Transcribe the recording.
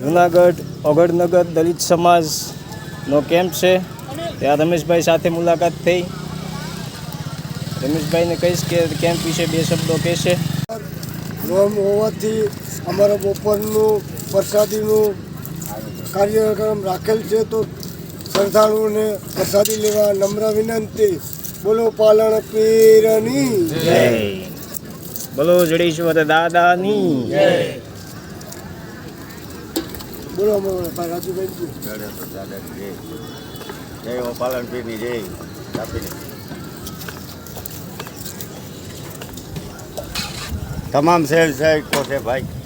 જુનાગઢ ઓગણનગર દલિત સમાજનો કેમ્પ છે, ત્યાં રમેશભાઈ સાથે મુલાકાત થઈ. રમેશભાઈને કહીશ કે કેમ્પ વિશે બે શબ્દો કહેશે. નોમ હોવાથી અમારા બપોરનું પ્રસાદીનું કાર્યક્રમ રાખેલ છે, તો શ્રદ્ધાળુઓને પ્રસાદી લેવા નમ્ર વિનંતી. બોલો પાલણ પીરની જય, બોલો જડેશ્વર દાદાની જય. બોલો અમારા ભાઈ રાજુભાઈ જય પાલન પીરની જય. આપીને તમામ શહેર સાહેબ છે ભાઈ.